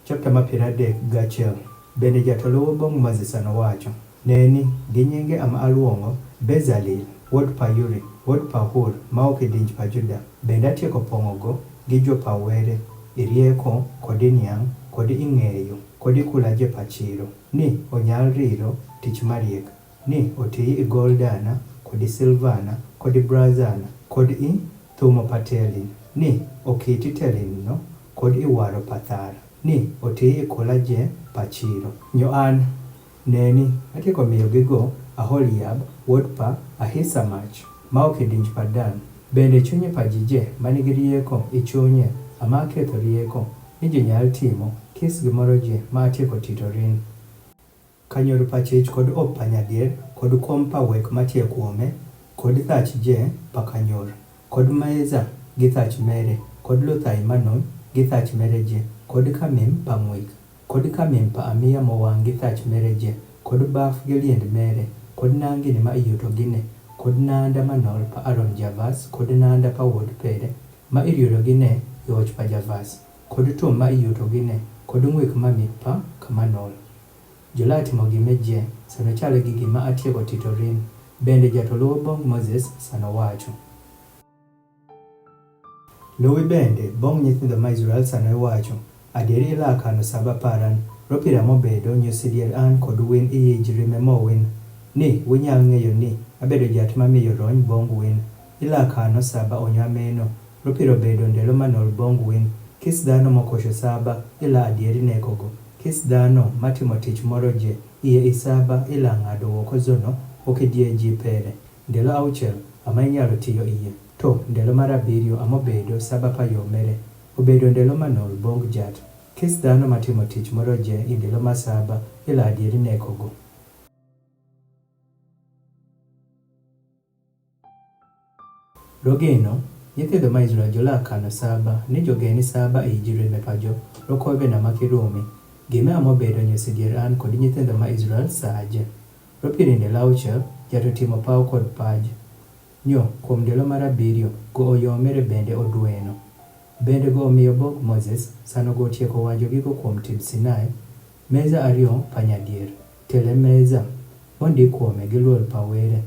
Chapter ma 31 bende jatolo bong' Moses nowacho, neni gi nyinge ama aluongo Bezalel wuod Payuri wuod Pahur ma ok dinj pa Juda, bende atieko pong'ogo gi jopawere irieko kod niang' kod ing'eyo kod ikula jepachiro, ni onyal riro tich mariek, ni otii goldana kod silvana kod brazana kod i thumo patelin, ni okiti telinno kod iwaro pathara, ni otii kola je pachiro. Nyo an neni atieko miyo gigo Aholiab wuod pa Ahisamach ma ok dinj pa Dan, bende chunye pajije manigi rieko ichunye ama aketho rieko ni jonyal timo kis gimoro je ma atieko titorin. Kanyor pachich kod op panyadier kod kom pawek matie kuome kod thach je pakanyor kod meza gi thach mere kod luthai manon gi thach mere je kod kamim pang'wik kod kamim pa amiya mowang' gi thach mere je kod baf gi liend mere kod nangini ma iyuto gine kod nanda manol pa Aaron Javas kod nanda pa wuod pere ma iriuto gine yoch pa Javas kod tum ma iyuto gine kod ng'wik mamit pa kamanol. Jola timo gime je sano chalo gi gima atieko titorin, bende jatolo bong' Moses sanowacho. Luwi bende bong' nyithindo ma Israel sanowacho, adieri ilakano saba paran ropira mobedo nyusidier an kod win iyijrime mowin, ni winyal ng'eyo ni abedo jat mamiyo rony bong' win, ilakano saba onyameno ropiro bedo ndelo manol bong' win, kis dhano mokosho saba ila adieri nekogo, kis dhano matimo tich moro je iye isaba ila ng'ado oko zono okidie ji pere, ndelo auchiel ama inyalo tiyo iye, to ndelo mar abiriyo amobedo saba pa yomere obedo ndelo manol bong' jat, kis dhano matimo tich moro je i ndelo ma saba ila adieri nekogo. Rogeno nyithindo ma Israel jola kano saba ni jogeni saba ijirime pajo rokobe na makirumi, gime amobedo nyusidier an kod nyithindo ma Israel saje. Ropiri ndelo auchiel jato timo paw kod paj. Nyo kuom ndelo mar abiriyo go oyomere bende odweno. Bende go omiyo bong' Moses sano go tieko wajo gigo kuom Tib Sinai, meza ariyo panyadier, tele meza mondi kuome gi luol pawere